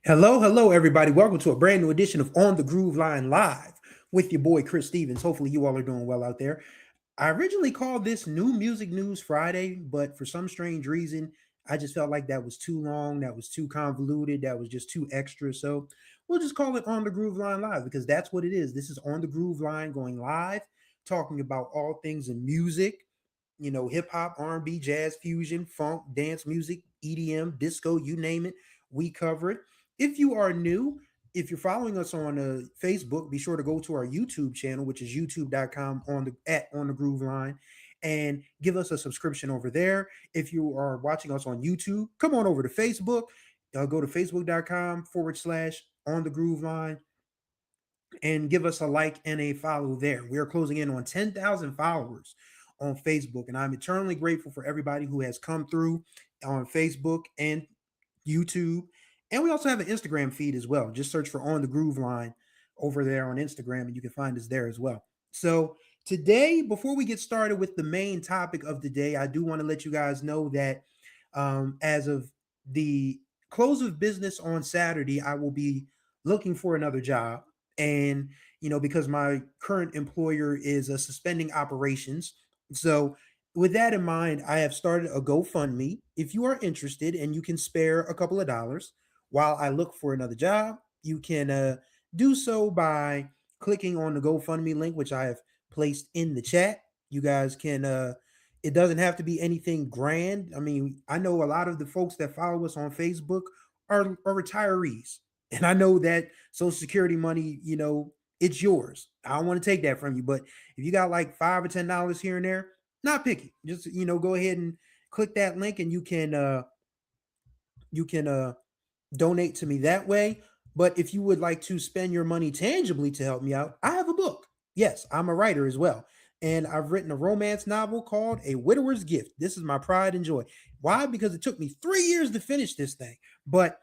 Hello, everybody. Welcome to a brand new edition of On the Groove Line Live with your boy Chris Stevens. Hopefully, you all are doing well out there. I originally called this New Music News Friday, but for some strange reason, I just felt like that was too long, that was too convoluted, that was just too extra. So we'll just call it On the Groove Line Live because that's what it is. This is On the Groove Line going live, talking about all things in music, hip hop, R&B, jazz, fusion, funk, dance music, EDM, disco, you name it, we cover it. If you are new, if you're following us on Facebook, be sure to go to our YouTube channel, which is youtube.com on the groove line, and give us a subscription over there. If you are watching us on YouTube, come on over to Facebook. Go to facebook.com/, on the groove line, and give us a like and a follow there. We are closing in on 10,000 followers on Facebook, and I'm eternally grateful for everybody who has come through on Facebook and YouTube. And we also have an Instagram feed as well. Just search for On the Groove Line over there on Instagram, and you can find us there as well. So today, before we get started with the main topic of the day, I do want to let you guys know that as of the close of business on Saturday, I will be looking for another job. And, because my current employer is suspending operations. So, with that in mind, I have started a GoFundMe. If you are interested and you can spare a couple of dollars while I look for another job, you can do so by clicking on the GoFundMe link, which I have placed in the chat. You guys can, it doesn't have to be anything grand. I mean, I know a lot of the folks that follow us on Facebook are retirees. And I know that Social Security money, it's yours. I don't want to take that from you. But if you got like $5 or $10 here and there, not picky. Just go ahead and click that link, and you can donate to me that way. But if you would like to spend your money tangibly to help me out, I have a book. Yes, I'm a writer as well. And I've written a romance novel called A Widower's Gift. This is my pride and joy. Why? Because it took me 3 years to finish this thing. But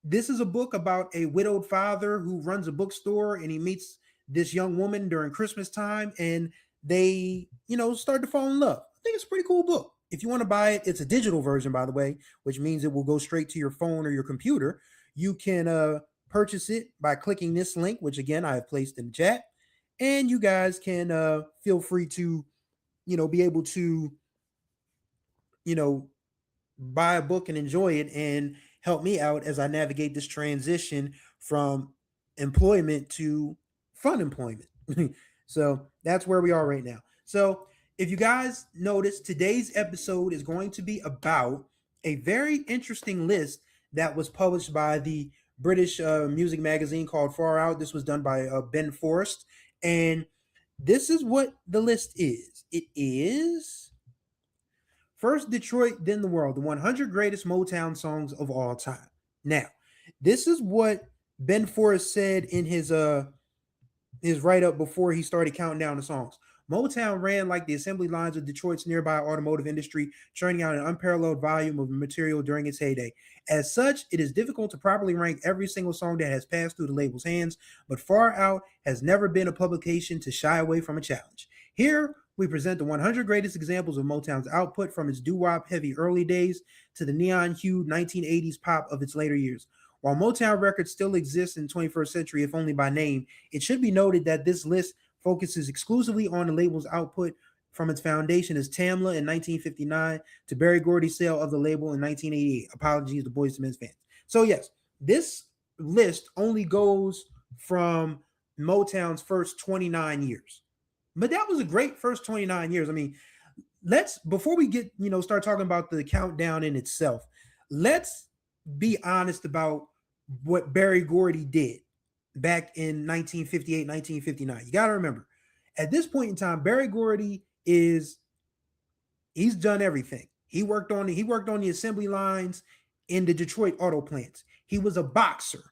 this is a book about a widowed father who runs a bookstore, and he meets this young woman during Christmas time, and they, start to fall in love. I think it's a pretty cool book. If you want to buy it, it's a digital version, by the way, which means it will go straight to your phone or your computer. You can purchase it by clicking this link, which again I have placed in the chat, and you guys can feel free to, be able to, you know, buy a book and enjoy it and help me out as I navigate this transition from employment to fun employment. So that's where we are right now. So if you guys notice, today's episode is going to be about a very interesting list that was published by the British music magazine called Far Out. This was done by Ben Forrest. And this is what the list is. It is First Detroit, then the world, the 100 greatest Motown songs of all time. Now, this is what Ben Forrest said in his write up before he started counting down the songs. Motown ran like the assembly lines of Detroit's nearby automotive industry, churning out an unparalleled volume of material during its heyday. As such, it is difficult to properly rank every single song that has passed through the label's hands, but Far Out has never been a publication to shy away from a challenge. Here, we present the 100 greatest examples of Motown's output from its doo-wop heavy early days to the neon-hued 1980s pop of its later years. While Motown Records still exists in the 21st century, if only by name, it should be noted that this list focuses exclusively on the label's output from its foundation as Tamla in 1959 to Berry Gordy's sale of the label in 1988. Apologies to Boyz II Men's fans. So yes, this list only goes from Motown's first 29 years. But that was a great first 29 years. I mean, before we get, start talking about the countdown in itself, let's be honest about what Berry Gordy did back in 1958, 1959. You got to remember, at this point in time, Berry Gordy he's done everything. He worked on the assembly lines in the Detroit auto plants. He was a boxer.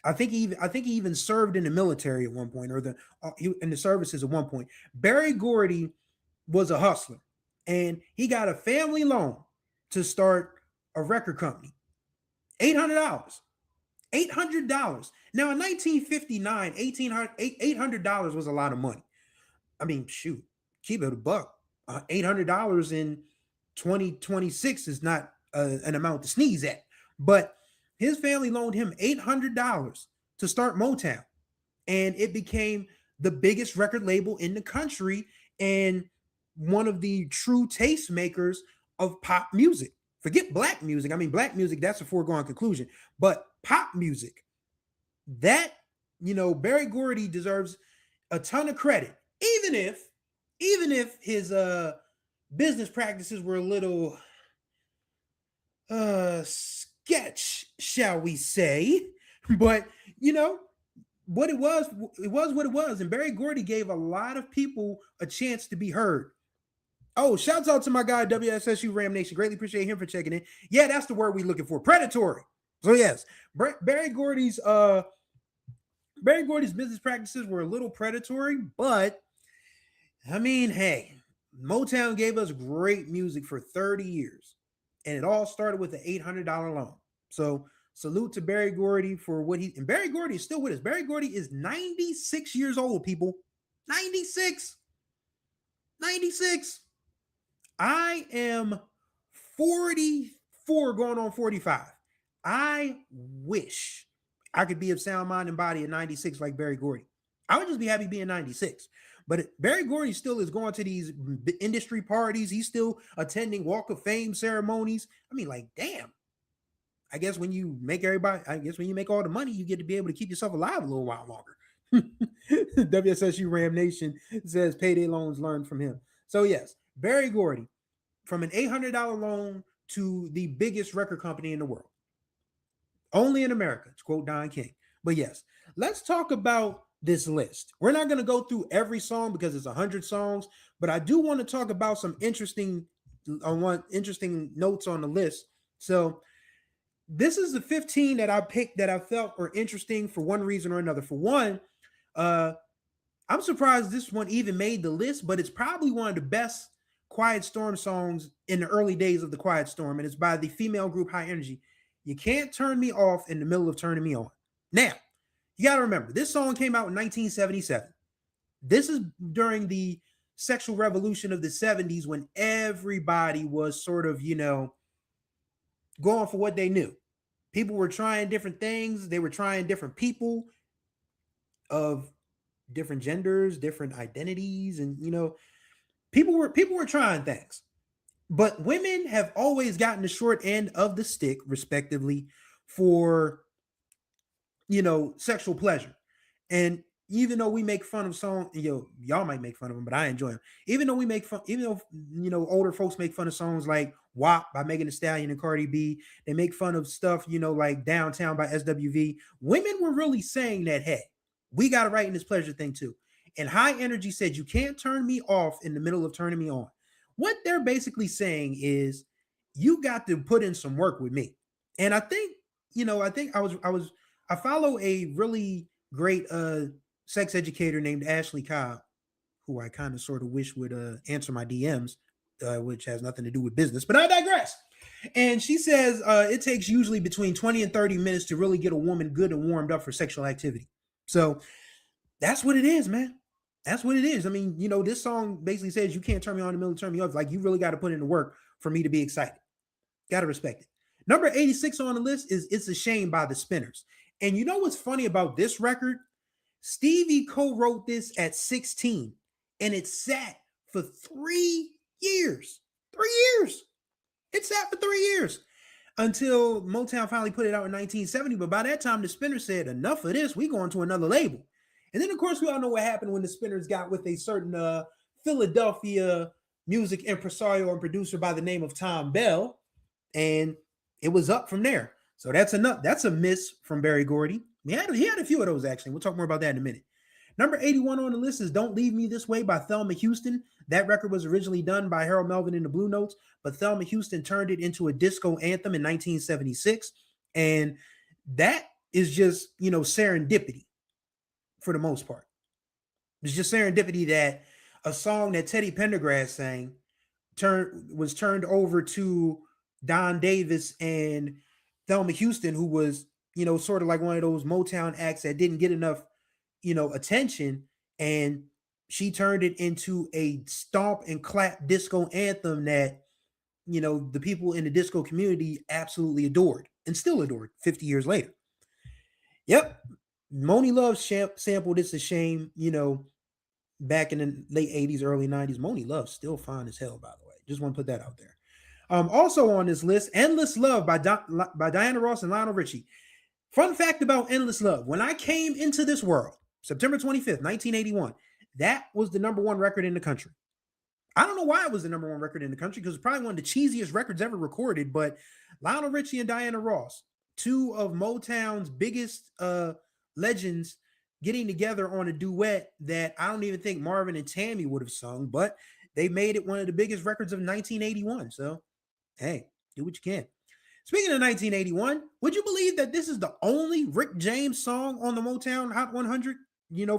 I think he even served in the military at one point, or in the services at one point. Berry Gordy was a hustler, and he got a family loan to start a record company. $800. $800. Now in 1959, $800 was a lot of money. I mean, shoot, keep it a buck. $800 in 2026 is not an amount to sneeze at. But His family loaned him $800 to start Motown, and it became the biggest record label in the country and one of the true tastemakers of pop music. Forget black music. I mean, black music, that's a foregone conclusion. But pop music, that, Barry Gordy deserves a ton of credit, even if his business practices were a little sketch, shall we say. But what it was what it was. And Barry Gordy gave a lot of people a chance to be heard. Oh, shouts out to my guy WSSU Ram Nation. Greatly appreciate him for checking in. Yeah, that's the word we're looking for. Predatory. So yes, Barry Gordy's business practices were a little predatory, but I mean, hey, Motown gave us great music for 30 years. And it all started with an $800 loan. So salute to Barry Gordy for and Barry Gordy is still with us. Barry Gordy is 96 years old, people. 96. 96. I am 44 going on 45. I wish I could be of sound mind and body at 96 like Barry Gordy. I would just be happy being 96. But Barry Gordy still is going to these industry parties. He's still attending Walk of Fame ceremonies. I mean, like, damn. I guess when you make all the money, you get to be able to keep yourself alive a little while longer. WSSU Ram Nation says payday loans learned from him. So yes, Barry Gordy, from an $800 loan to the biggest record company in the world. Only in America, to quote Don King. But yes, let's talk about this list. We're not going to go through every song because it's 100 songs, but I do want to talk about some interesting notes on the list. So this is the 15 that I picked that I felt were interesting for one reason or another. For one, I'm surprised this one even made the list, but it's probably one of the best Quiet Storm songs in the early days of the Quiet Storm, and it's by the female group High Energy. You can't turn me off in the middle of turning me on. Now, you got to remember, this song came out in 1977. This is during the sexual revolution of the 70s when everybody was sort of, going for what they knew. People were trying different things. They were trying different people of different genders, different identities, and people were trying things. But women have always gotten the short end of the stick, respectively, for sexual pleasure. And even though we make fun of songs, y'all might make fun of them, but I enjoy them. Even though older folks make fun of songs like WAP by Megan Thee Stallion and Cardi B, they make fun of stuff, like Downtown by SWV. Women were really saying that, hey, we got to write in this pleasure thing too. And High Energy said, you can't turn me off in the middle of turning me on. What they're basically saying is, you got to put in some work with me. And I think I follow a really great sex educator named Ashley Cobb, who I kind of sort of wish would answer my DMs, which has nothing to do with business, but I digress. And she says it takes usually between 20 and 30 minutes to really get a woman good and warmed up for sexual activity. So that's what it is, man. That's what it is. I mean, this song basically says you can't turn me on in the middle of turn me off. Like, you really got to put in the work for me to be excited. Got to respect it. Number 86 on the list is It's a Shame by the Spinners. And you know what's funny about this record? Stevie co-wrote this at 16, and it sat for 3 years. 3 years. It sat for 3 years until Motown finally put it out in 1970. But by that time, the Spinners said, enough of this. We going to another label. And then, of course, we all know what happened when the Spinners got with a certain Philadelphia music impresario and producer by the name of Tom Bell. And it was up from there. So that's enough. That's a miss from Barry Gordy. He had a few of those, actually. We'll talk more about that in a minute. Number 81 on the list is Don't Leave Me This Way by Thelma Houston. That record was originally done by Harold Melvin and the Blue Notes, but Thelma Houston turned it into a disco anthem in 1976. And that is just, serendipity for the most part. It's just serendipity that a song that Teddy Pendergrass sang was turned over to Don Davis and Thelma Houston, who was, sort of like one of those Motown acts that didn't get enough, attention. And she turned it into a stomp and clap disco anthem that, the people in the disco community absolutely adored. and still adored 50 years later. Yep. Moni Love sampled It's a Shame, back in the late 80s, early 90s. Moni Love still fine as hell, by the way. Just want to put that out there. Also on this list, Endless Love by Diana Ross and Lionel Richie. Fun fact about Endless Love. When I came into this world, September 25th, 1981, that was the number one record in the country. I don't know why it was the number one record in the country, because it's probably one of the cheesiest records ever recorded, but Lionel Richie and Diana Ross, two of Motown's biggest legends, getting together on a duet that I don't even think Marvin and Tammy would have sung, but they made it one of the biggest records of 1981. So, hey, do what you can. Speaking of 1981, would you believe that this is the only Rick James song on the Motown Hot 100,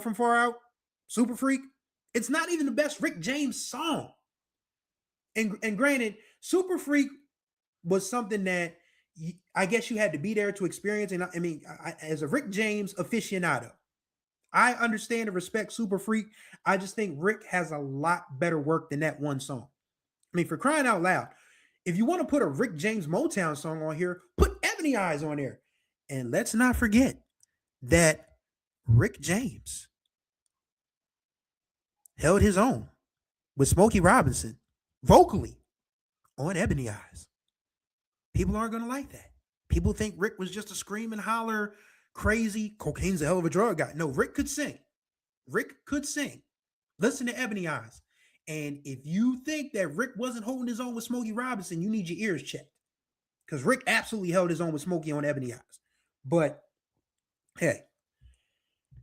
from Far Out, Super Freak? It's not even the best Rick James song. And granted, Super Freak was something that I guess you had to be there to experience. And I mean, as a Rick James aficionado, I understand and respect Super Freak. I just think Rick has a lot better work than that one song. I mean, for crying out loud, if you want to put a Rick James Motown song on here, put Ebony Eyes on there. And let's not forget that Rick James held his own with Smokey Robinson vocally on Ebony Eyes. People aren't going to like that. People think Rick was just a scream and holler, crazy, cocaine's a hell of a drug guy. No, Rick could sing. Rick could sing. Listen to Ebony Eyes. And if you think that Rick wasn't holding his own with Smokey Robinson, you need your ears checked. Because Rick absolutely held his own with Smokey on Ebony Eyes. But, hey,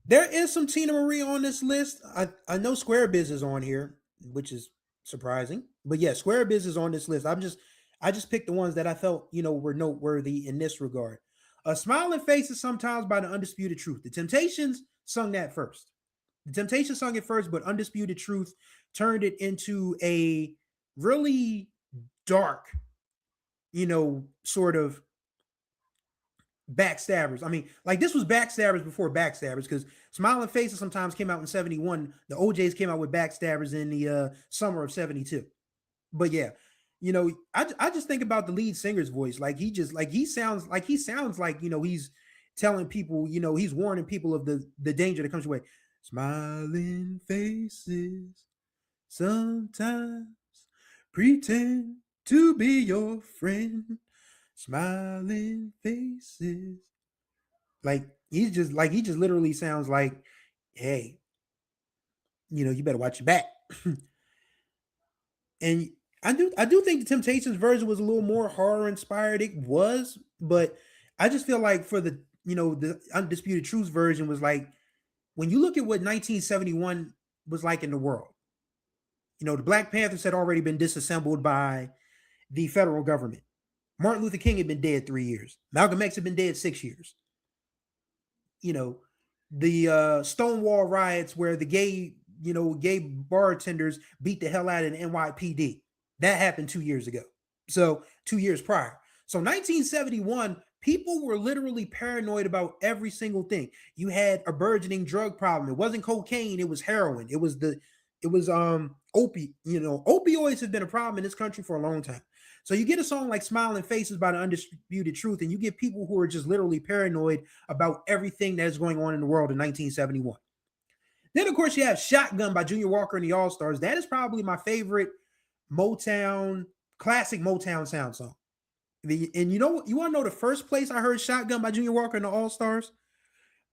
there is some Tina Marie on this list. I know Square Biz is on here, which is surprising. But yeah, Square Biz is on this list. I just picked the ones that I felt, were noteworthy in this regard. Smiling Faces Sometimes by the Undisputed Truth. The Temptations sung that first. The Temptations sung it first, but Undisputed Truth turned it into a really dark, sort of backstabbers. I mean, like, this was backstabbers before backstabbers, because Smiling Faces Sometimes came out in 71. The OJs came out with backstabbers in the summer of 72. But yeah, I just think about the lead singer's voice. Like, he sounds like he's telling people, he's warning people of the danger that comes your way. Smiling faces sometimes pretend to be your friend. Smiling faces. He just literally sounds like, hey, you better watch your back. And I do think the Temptations version was a little more horror inspired. It was, but I just feel like for the Undisputed Truth version was like, when you look at what 1971 was like in the world, the Black Panthers had already been disassembled by the federal government. Martin Luther King had been dead 3 years. Malcolm X had been dead 6 years. The Stonewall riots where the gay bartenders beat the hell out of the NYPD. That happened 2 years ago. So 2 years prior. So 1971, people were literally paranoid about every single thing. You had a burgeoning drug problem. It wasn't cocaine, it was heroin. It was opioids have been a problem in this country for a long time. So you get a song like Smiling Faces by the Undisputed Truth, and you get people who are just literally paranoid about everything that is going on in the world in 1971. Then, of course, you have Shotgun by Junior Walker and the All-Stars. That is probably my favorite classic Motown sound song. And you want to know the first place I heard Shotgun by Junior Walker and the All-Stars?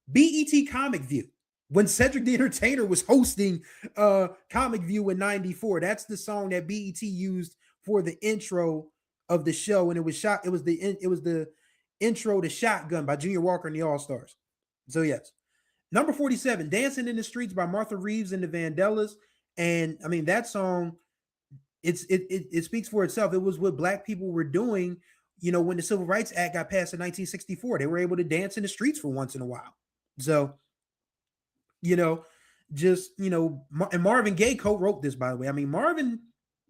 BET Comic View. When Cedric the Entertainer was hosting Comic View in 94. That's the song that BET used for the intro of the show, and it was the intro to Shotgun by Junior Walker and the All-Stars. So yes. Number 47, Dancing in the Streets by Martha Reeves and the Vandellas. And I mean, that song, it speaks for itself. It was what Black people were doing, when the Civil Rights Act got passed in 1964. They were able to dance in the streets for once in a while. So, and Marvin Gaye co-wrote this, by the way. I mean, Marvin,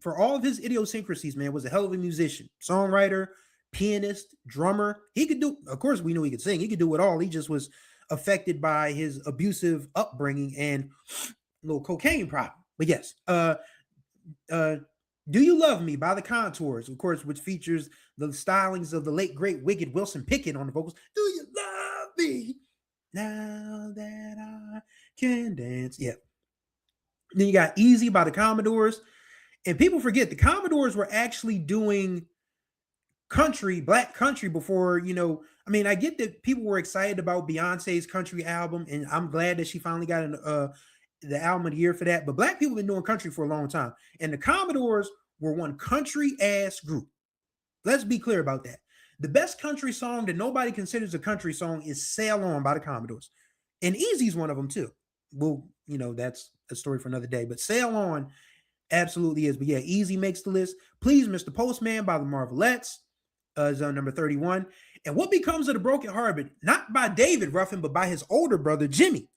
for all of his idiosyncrasies, man, was a hell of a musician, songwriter, pianist, drummer. He could do, of course, we knew he could sing. He could do it all. He just was affected by his abusive upbringing and a little cocaine problem. But yes, Do You Love Me by the Contours, of course, which features The stylings of the late great Wicked Wilson Pickett on the vocals. Do you love me now that I can dance? Yeah. Then you got Easy by the Commodores. And people forget the Commodores were actually doing country, black country before, I mean, I get that people were excited about Beyonce's country album, and I'm glad that she finally got the album of the year for that. But black people have been doing country for a long time. And the Commodores were one country ass group. Let's be clear about that. The best country song that nobody considers a country song is Sail On by the Commodores. And Easy's one of them too. Well, that's a story for another day. But Sail On absolutely is. But yeah, Easy makes the list. Please, Mr. Postman by the Marvelettes is on number 31. And What Becomes of the Broken Hearted, not by David Ruffin, but by his older brother, Jimmy.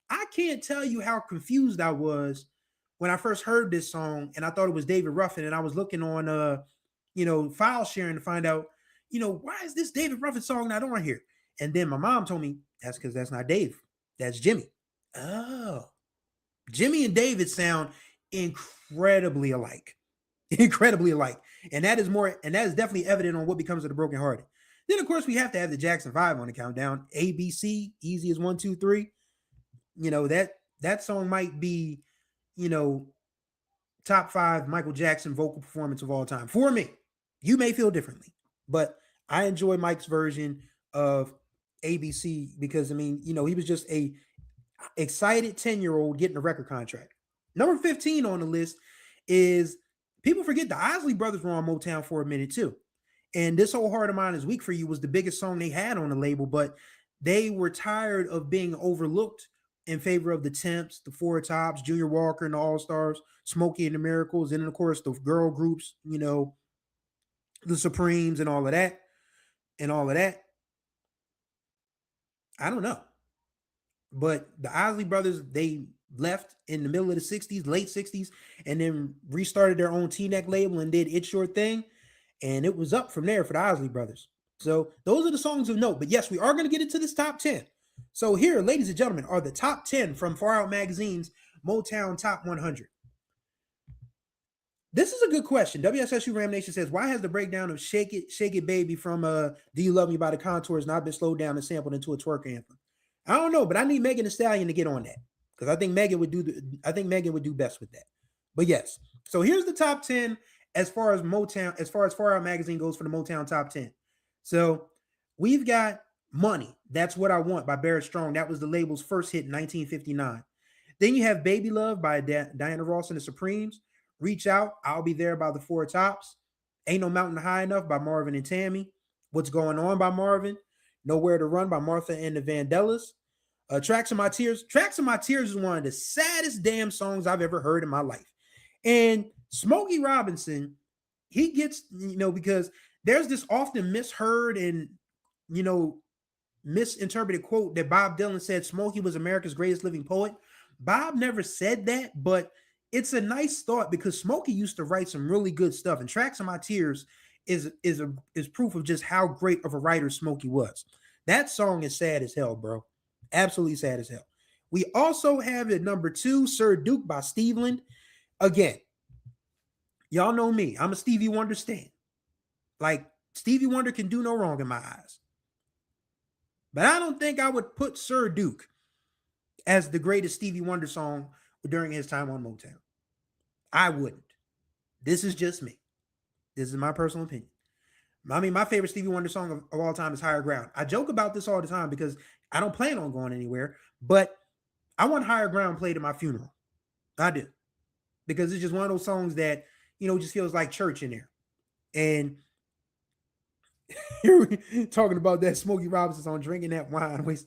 I can't tell you how confused I was when I first heard this song and I thought it was David Ruffin. And I was looking on, file sharing to find out, why is this David Ruffin song not on here? And then my mom told me that's because that's not Dave. That's Jimmy. Oh, Jimmy and David sound incredibly alike. Incredibly alike. And that is definitely evident on What Becomes of the Broken Hearted. Then, of course, we have to have the Jackson 5 on the countdown. ABC, Easy as 1, 2, 3. That song might be, top 5 Michael Jackson vocal performance of all time. For me. You may feel differently. But I enjoy Mike's version of ABC because, I mean, he was just a excited 10-year-old getting a record contract. Number 15 on the list is, people forget the Isley Brothers were on Motown for a minute too. And This Whole Heart of Mine Is Weak for You was the biggest song they had on the label, but they were tired of being overlooked in favor of the Temps, the Four Tops, Junior Walker and the All-Stars, Smokey and the Miracles, and then, of course, the girl groups, the Supremes and all of that. I don't know. But the Isley Brothers, they left in the middle of the 60s, late 60s, and then restarted their own T-Neck label and did It's Your Thing. And it was up from there for the Isley Brothers. So those are the songs of note. But yes, we are going to get into this top 10. So here, ladies and gentlemen, are the top 10 from Far Out Magazine's Motown Top 100. This is a good question. WSSU Ram Nation says, why has the breakdown of Shake It Baby from Do You Love Me by the Contours not been slowed down and sampled into a twerk anthem? I don't know, but I need Megan Thee Stallion to get on that because I think Megan would do best with that. But yes, so here's the top 10 as far as Far Out Magazine goes for the Motown top 10. So we've got Money, That's What I Want by Barrett Strong. That was the label's first hit in 1959. Then you have Baby Love by Diana Ross and the Supremes. Reach Out, I'll Be There by the Four Tops. Ain't No Mountain High Enough by Marvin and Tammy. What's Going On by Marvin. Nowhere to Run by Martha and the Vandellas. Tracks of My Tears. Tracks of My Tears is one of the saddest damn songs I've ever heard in my life. And Smokey Robinson, he gets, because there's this often misheard and, misinterpreted quote that Bob Dylan said Smokey was America's greatest living poet. Bob never said that, but it's a nice thought because Smokey used to write some really good stuff. And Tracks of My Tears is proof of just how great of a writer Smokey was. That song is sad as hell, bro. Absolutely sad as hell. We also have at number 2, Sir Duke by Steveland. Again, y'all know me. I'm a Stevie Wonder stan. Like, Stevie Wonder can do no wrong in my eyes. But I don't think I would put Sir Duke as the greatest Stevie Wonder song during his time on Motown. I wouldn't. This is just me. This is my personal opinion. I mean, my favorite Stevie Wonder song of all time is Higher Ground. I joke about this all the time because I don't plan on going anywhere, but I want Higher Ground played at my funeral. I do. Because it's just one of those songs that, just feels like church in there. And here we talking about that Smokey Robinson song, Drinking That Wine.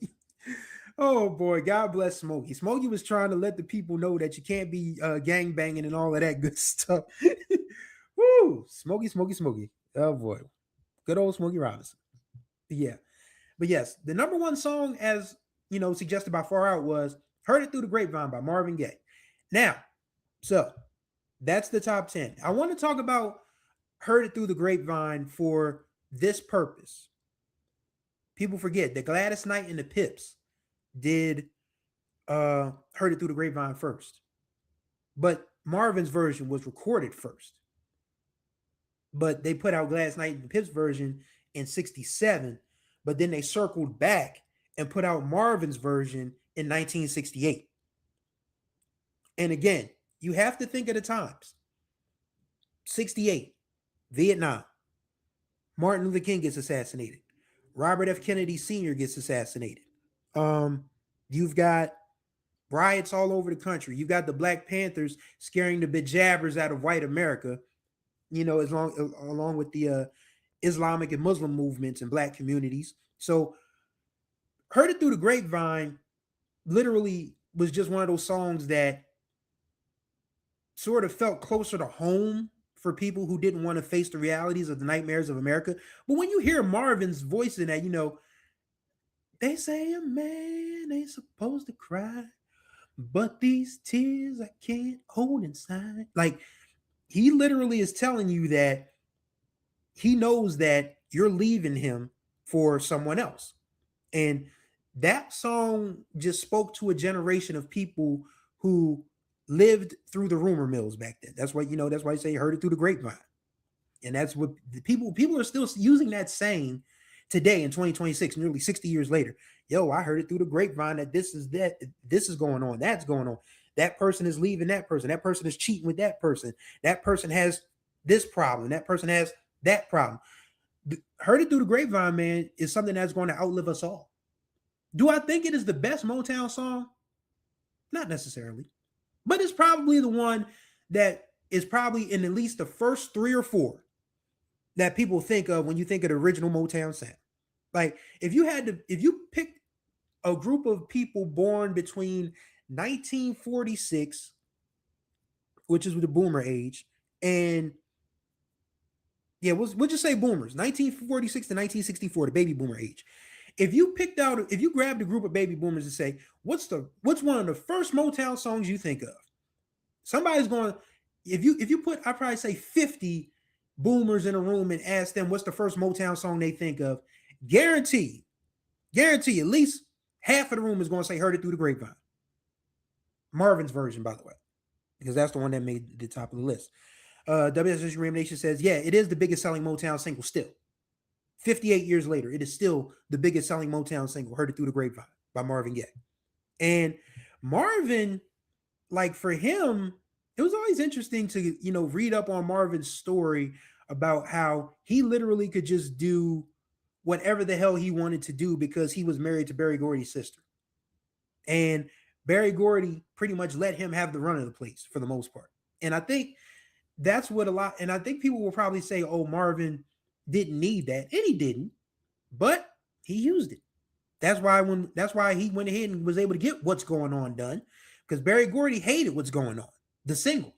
Oh boy, God bless Smokey. Smokey was trying to let the people know that you can't be gang banging and all of that good stuff. Woo, Smokey. Oh boy, good old Smokey Robinson. Yeah, but yes, the number one song, as suggested by Far Out, was "Heard It Through the Grapevine" by Marvin Gaye. Now, so that's the top 10. I want to talk about "Heard It Through the Grapevine" for this purpose. People forget that Gladys Knight and the Pips did Heard It Through the Grapevine first, but Marvin's version was recorded first. but they put out Gladys Knight and Pip's version in 67, but then they circled back and put out Marvin's version in 1968. And again, you have to think of the times. 68, Vietnam. Martin Luther King gets assassinated. Robert F. Kennedy Sr. gets assassinated. Um, you've got riots all over the country. You've got the Black Panthers scaring the bejabbers out of white America, along with the Islamic and Muslim movements and black communities. So Heard It Through the Grapevine literally was just one of those songs that sort of felt closer to home for people who didn't want to face the realities of the nightmares of America. But when you hear Marvin's voice in that, they say a man ain't supposed to cry, but these tears I can't hold inside. Like, he literally is telling you that he knows that you're leaving him for someone else. And that song just spoke to a generation of people who lived through the rumor mills back then. That's why, that's why I say heard it through the grapevine. And that's what the people are still using that saying today in 2026, nearly 60 years later. Yo, I heard it through the grapevine that this is going on, that's going on. That person is leaving that person. That person is cheating with that person. That person has this problem. That person has that problem. Heard It Through the Grapevine, man, is something that's going to outlive us all. Do I think it is the best Motown song? Not necessarily. But it's probably the one that is probably in at least the first 3 or 4 that people think of when you think of the original Motown sound. Like, if you picked a group of people born between 1946, which is the boomer age, and we'll just say boomers, 1946 to 1964, the baby boomer age. If you grabbed a group of baby boomers and say, what's one of the first Motown songs you think of? Somebody's going, if you put, I'd probably say 50 boomers in a room and ask them what's the first Motown song they think of, guarantee at least half of the room is going to say Heard It Through the Grapevine. Marvin's version, by the way, because that's the one that made the top of the list. WSS Ram Nation says, yeah, it is the biggest selling Motown single still. 58 years later, it is still the biggest selling Motown single, Heard It Through the Grapevine by Marvin Gaye. And Marvin, like, for him, it was always interesting to, read up on Marvin's story about how he literally could just do whatever the hell he wanted to do because he was married to Berry Gordy's sister. And Berry Gordy pretty much let him have the run of the place for the most part. And I think that's what and I think people will probably say, oh, Marvin didn't need that. And he didn't, but he used it. That's why he went ahead and was able to get What's Going On done, because Berry Gordy hated What's Going On, the single.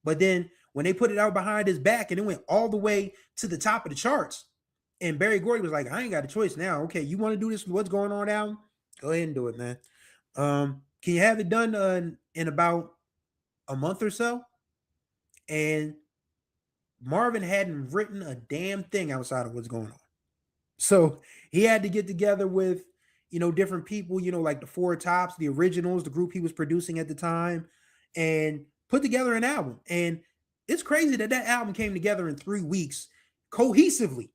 But then when they put it out behind his back and it went all the way to the top of the charts, and Berry Gordy was like, I ain't got a choice now. Okay, you want to do this What's Going On album? Go ahead and do it, man. Can you have it done in about a month or so? And Marvin hadn't written a damn thing outside of What's Going On. So he had to get together with, different people, like the Four Tops, the Originals, the group he was producing at the time, and put together an album. And it's crazy that album came together in 3 weeks cohesively.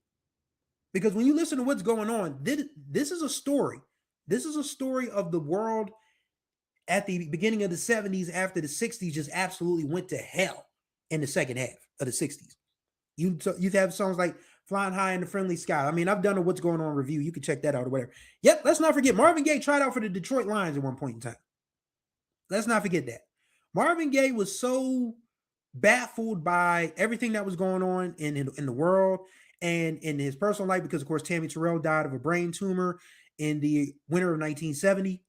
Because when you listen to What's Going On, this is a story. This is a story of the world at the beginning of the 70s after the 60s just absolutely went to hell in the second half of the 60s. You have songs like Flying High in the Friendly Sky. I mean, I've done a What's Going On review. You can check that out or whatever. Yep, let's not forget Marvin Gaye tried out for the Detroit Lions at one point in time. Let's not forget that. Marvin Gaye was so baffled by everything that was going on in the world and in his personal life, because, of course, Tammy Terrell died of a brain tumor in the winter of 1970.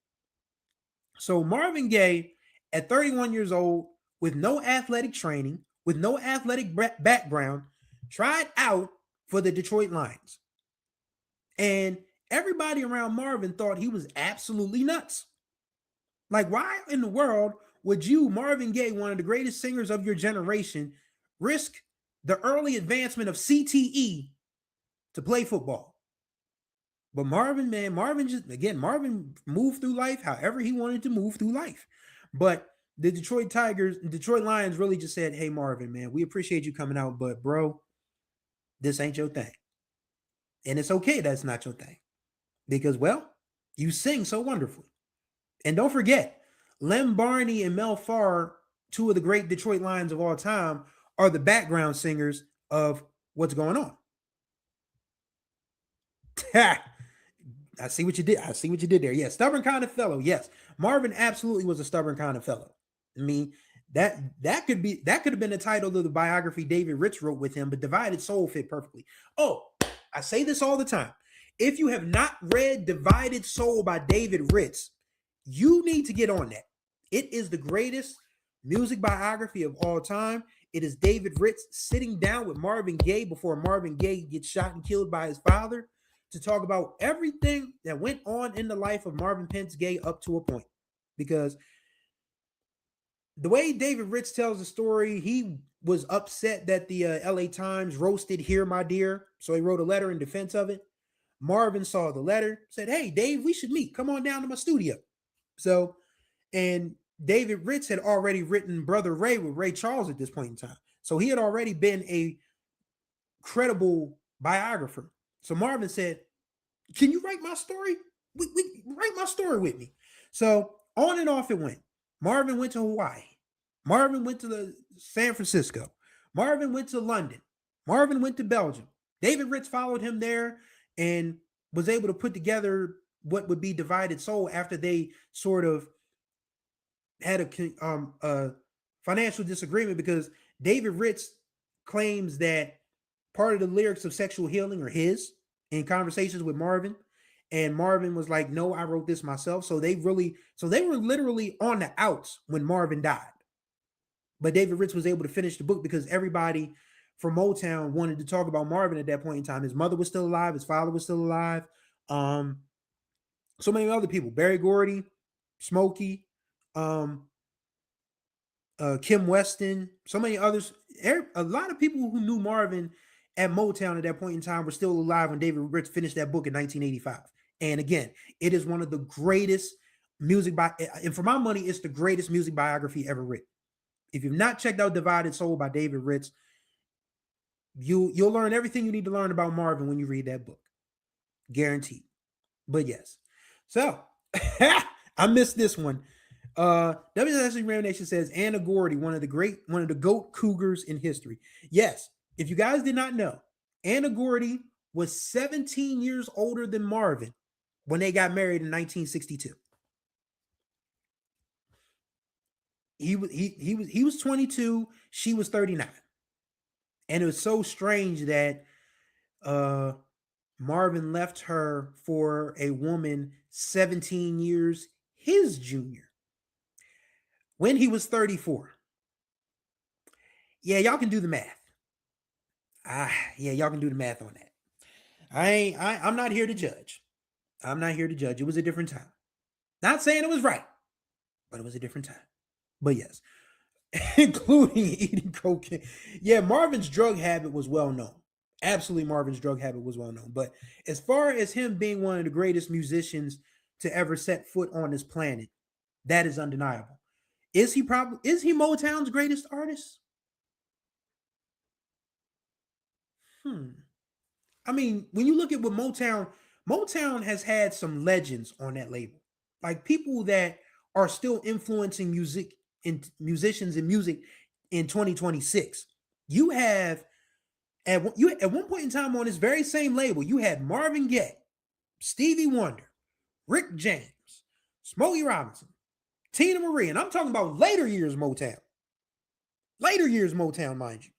So Marvin Gaye, at 31 years old, with no athletic training, with no athletic background, tried out for the Detroit Lions. And everybody around Marvin thought he was absolutely nuts. Like, why in the world would you, Marvin Gaye, one of the greatest singers of your generation, risk the early advancement of CTE to play football? But Marvin moved through life however he wanted to move through life. But the Detroit Lions really just said, hey, Marvin, man, we appreciate you coming out, but bro, this ain't your thing. And it's okay that's not your thing. Because, well, you sing so wonderfully. And don't forget, Lem Barney and Mel Farr, two of the great Detroit Lions of all time, are the background singers of what's going on. I see what you did. I see what you did there. Yeah, stubborn kind of fellow. Yes, Marvin absolutely was a stubborn kind of fellow. I mean, that could have been the title of the biography David Rich wrote with him, but Divided Soul fit perfectly. Oh, I say this all the time. If you have not read Divided Soul by David Rich, you need to get on that. It is the greatest music biography of all time. It is David Rich sitting down with Marvin Gaye before Marvin Gaye gets shot and killed by his father to talk about everything that went on in the life of Marvin Pence Gaye up to a point. Because the way David Rich tells the story, he was upset that the LA Times roasted Here, My Dear. So he wrote a letter in defense of it. Marvin saw the letter, said, "Hey, Dave, we should meet. Come on down to my studio." So, and David Rich had already written Brother Ray with Ray Charles at this point in time. So he had already been a credible biographer. So Marvin said, "Can you write my story? Write my story with me." So on and off it went. Marvin went to Hawaii. Marvin went to San Francisco. Marvin went to London. Marvin went to Belgium. David Rich followed him there and was able to put together what would be Divided Soul after they sort of had a financial disagreement, because David Rich claims that part of the lyrics of Sexual Healing are his in conversations with Marvin. And Marvin was like, "No, I wrote this myself." So they were literally on the outs when Marvin died. But David Rich was able to finish the book because everybody from Motown wanted to talk about Marvin at that point in time. His mother was still alive, his father was still alive. So many other people, Barry Gordy, Smokey, Kim Weston, so many others. A lot of people who knew Marvin at Motown at that point in time were still alive when David Rich finished that book in 1985. And again, it is one of the greatest and for my money, it's the greatest music biography ever written. If you've not checked out Divided Soul by David Rich, you'll learn everything you need to learn about Marvin when you read that book. Guaranteed. But yes. So I missed this one. WSC Ram Nation says Anna Gordy, one of the GOAT Cougars in history. Yes, if you guys did not know, Anna Gordy was 17 years older than Marvin when they got married in 1962. He was 22, she was 39. And it was so strange that Marvin left her for a woman 17 years his junior when he was 34. Yeah, y'all can do the math. Yeah, y'all can do the math on that. I'm not here to judge. I'm not here to judge. It was a different time. Not saying it was right, but it was a different time. But yes, including eating cocaine. Yeah, Marvin's drug habit was well known. Absolutely, Marvin's drug habit was well known. But as far as him being one of the greatest musicians to ever set foot on this planet, that is undeniable. Is he Motown's greatest artist? I mean, when you look at what Motown has had some legends on that label, like people that are still influencing musicians and music in 2026. You have at one point in time on this very same label, you had Marvin Gaye, Stevie Wonder, Rick James, Smokey Robinson, Tina Marie, and I'm talking about later years Motown. Later years Motown, mind you.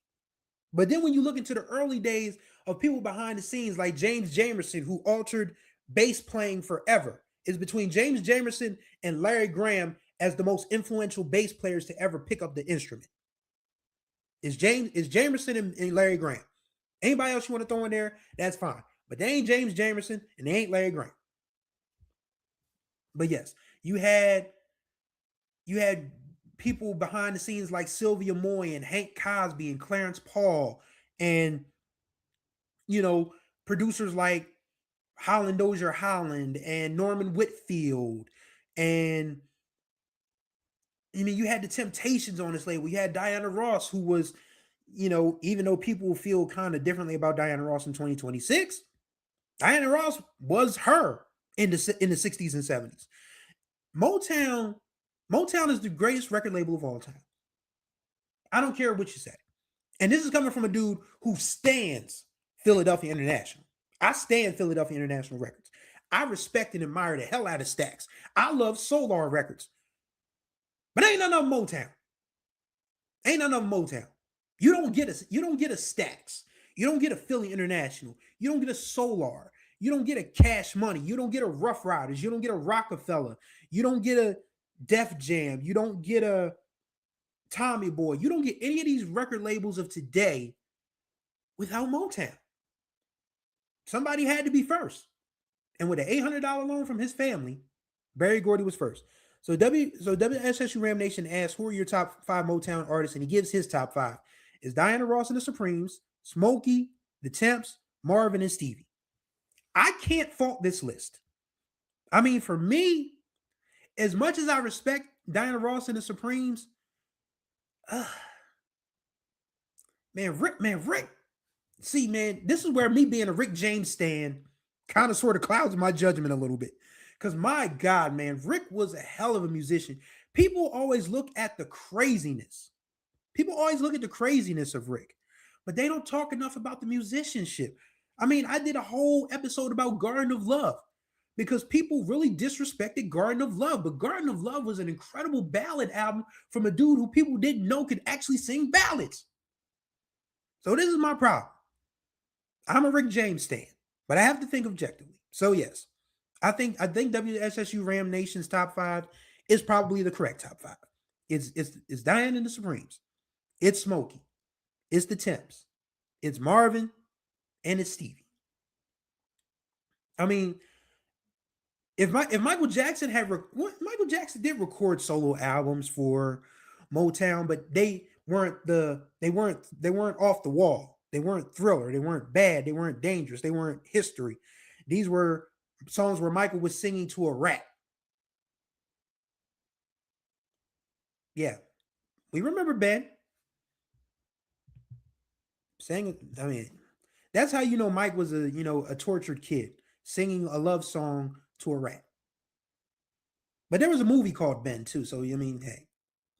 But then when you look into the early days of people behind the scenes like James Jamerson, who altered bass playing forever, is between James Jamerson and Larry Graham as the most influential bass players to ever pick up the instrument. Is Jamerson and Larry Graham. Anybody else you want to throw in there, that's fine. But they ain't James Jamerson and they ain't Larry Graham. But yes, you had people behind the scenes like Sylvia Moy and Hank Cosby and Clarence Paul, and producers like Holland Dozier Holland and Norman Whitfield, and I mean, you had the Temptations on this label. You had Diana Ross, who was even though people feel kind of differently about Diana Ross in 2026, Diana Ross was her in the 60s and 70s. Motown Motown is the greatest record label of all time. I don't care what you say. And this is coming from a dude who stands Philadelphia International. I stand Philadelphia International Records. I respect and admire the hell out of Stax. I love Solar Records. But ain't none of Motown. Ain't none of Motown. You don't get a Stax. You don't get a Philly International. You don't get a Solar. You don't get a Cash Money. You don't get a Rough Riders. You don't get a Rockefeller. You don't get a Def Jam. You don't get a Tommy Boy. You don't get any of these record labels of today without Motown. Somebody had to be first. And with an $800 loan from his family, Barry Gordy was first. So WSSU Ram Nation asks, who are your top 5 Motown artists? And he gives his top 5. It's Diana Ross and the Supremes, Smokey, the Temps, Marvin, and Stevie. I can't fault this list. I mean, for me, as much as I respect Diana Ross and the Supremes, Rick. See, man, this is where me being a Rick James stan kind of sort of clouds my judgment a little bit. Because my God, man, Rick was a hell of a musician. People always look at the craziness. People always look at the craziness of Rick, but they don't talk enough about the musicianship. I mean, I did a whole episode about Garden of Love because people really disrespected Garden of Love. But Garden of Love was an incredible ballad album from a dude who people didn't know could actually sing ballads. So this is my problem. I'm a Rick James stan, but I have to think objectively. So yes, I think WSSU Ram Nation's top 5 is probably the correct top 5. It's Diane and the Supremes. It's Smokey. It's the Temps. It's Marvin, and it's Stevie. I mean, if Michael Jackson Michael Jackson did record solo albums for Motown, but they weren't off the wall. They weren't Thriller. They weren't Bad. They weren't Dangerous. They weren't History. These were songs where Michael was singing to a rat. Yeah, we remember Ben saying. I mean, that's how you know Mike was a tortured kid singing a love song to a rat. But there was a movie called Ben too, so I mean, hey,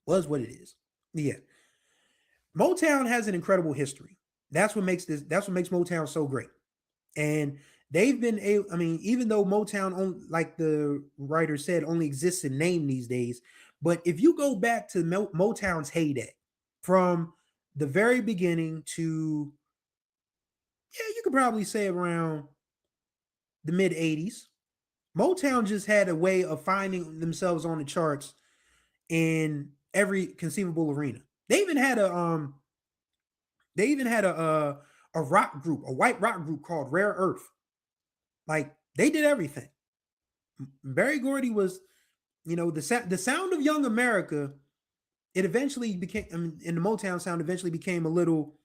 was what it is. Yeah, Motown has an incredible history. That's what makes Motown so great. And they've been able, I mean, even though Motown, like the writer said, only exists in name these days, but if you go back to Motown's heyday, from the very beginning to, yeah, you could probably say around the mid 80s, Motown just had a way of finding themselves on the charts in every conceivable arena. They even had a rock group, a white rock group called Rare Earth. Like, they did everything. Barry Gordy was, the sound of Young America. It eventually became, I mean, in the Motown sound, eventually became a little,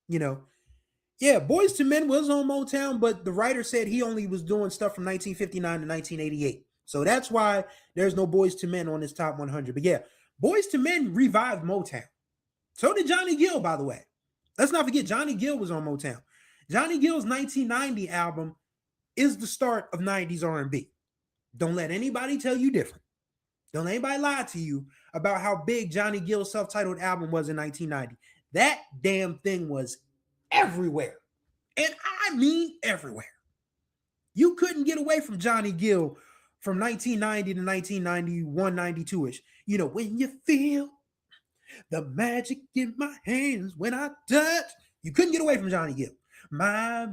yeah, Boys to Men was on Motown, but the writer said he only was doing stuff from 1959 to 1988. So that's why there's no Boys to Men on his top 100. But yeah, Boys to Men revived Motown. So did Johnny Gill, by the way. Let's not forget, Johnny Gill was on Motown. Johnny Gill's 1990 album is the start of 90s R&B. Don't let anybody tell you different. Don't let anybody lie to you about how big Johnny Gill's self-titled album was in 1990. That damn thing was everywhere. And I mean everywhere. You couldn't get away from Johnny Gill from 1990 to 1991, 92-ish. When you feel the magic in my hands when I touch. You couldn't get away from Johnny Gill. My.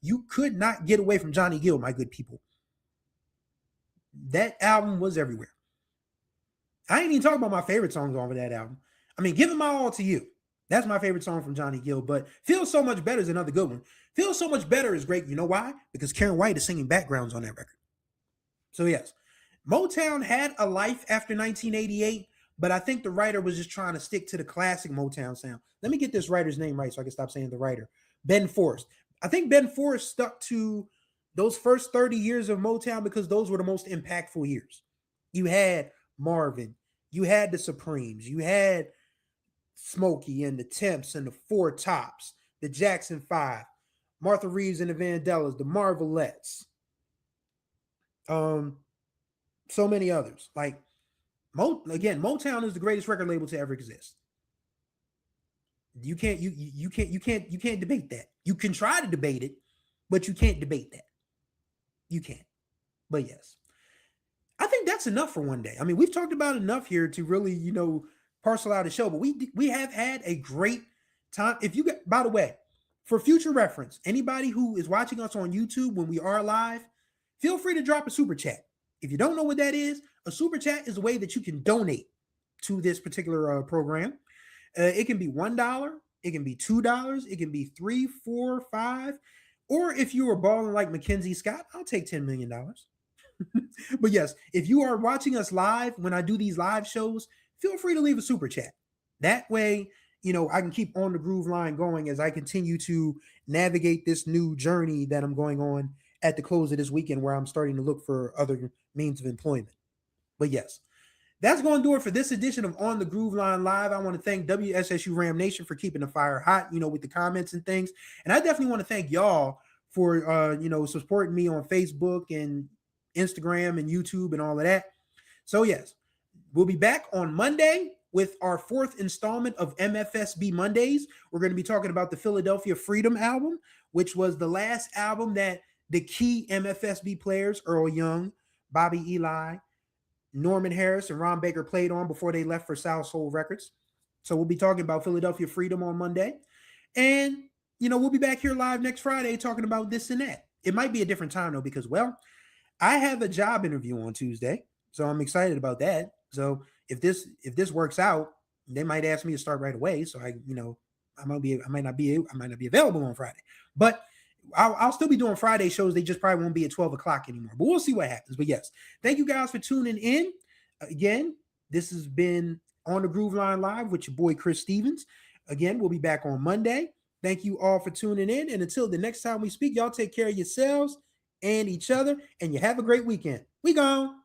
You could not get away from Johnny Gill, my good people. That album was everywhere. I ain't even talking about my favorite songs off of that album. I mean, Giving My All to You. That's my favorite song from Johnny Gill, but Feels So Much Better is another good one. Feels So Much Better is great. You know why? Because Karen White is singing backgrounds on that record. So yes, Motown had a life after 1988, but I think the writer was just trying to stick to the classic Motown sound. Let me get this writer's name right so I can stop saying the writer. Ben Forrest. I think Ben Forrest stuck to those first 30 years of Motown because those were the most impactful years. You had Marvin. You had the Supremes. You had Smokey and the Temps and the Four Tops, the Jackson Five, Martha Reeves and the Vandellas, the Marvelettes, um, so many others. Like again, Motown is the greatest record label to ever exist. You can't debate that. You can try to debate it, but you can't debate that. You can't. But yes, I think that's enough for one day. I mean, we've talked about enough here to really, parcel out a show. But we have had a great time. If you get, by the way, for future reference, anybody who is watching us on YouTube when we are live, feel free to drop a super chat. If you don't know what that is, a super chat is a way that you can donate to this particular program. It can be $1, it can be $2, it can be $3, $4, $5, or if you were balling like Mackenzie Scott, I'll take $10 million. But yes, if you are watching us live when I do these live shows, feel free to leave a super chat. That way, I can keep on the groove line going as I continue to navigate this new journey that I'm going on at the close of this weekend, where I'm starting to look for other means of employment. But yes, that's going to do it for this edition of On the Groove Line Live. I want to thank WSSU Ram Nation for keeping the fire hot, with the comments and things. And I definitely want to thank y'all for, supporting me on Facebook and Instagram and YouTube and all of that. So yes, we'll be back on Monday with our fourth installment of MFSB Mondays. We're going to be talking about the Philadelphia Freedom album, which was the last album that the key MFSB players, Earl Young, Bobby Eli, Norman Harris, and Ron Baker played on before they left for South Soul Records. So we'll be talking about Philadelphia Freedom on Monday. And, we'll be back here live next Friday talking about this and that. It might be a different time, though, because, well, I have a job interview on Tuesday, so I'm excited about that. So if this works out, they might ask me to start right away. So I might not be available on Friday, but I'll still be doing Friday shows. They just probably won't be at 12 o'clock anymore, but we'll see what happens. But yes, thank you guys for tuning in. Again, this has been On the Groove Line Live with your boy Chris Stevens. Again, we'll be back on Monday. Thank you all for tuning in. And until the next time we speak, y'all take care of yourselves and each other, and you have a great weekend. We gone.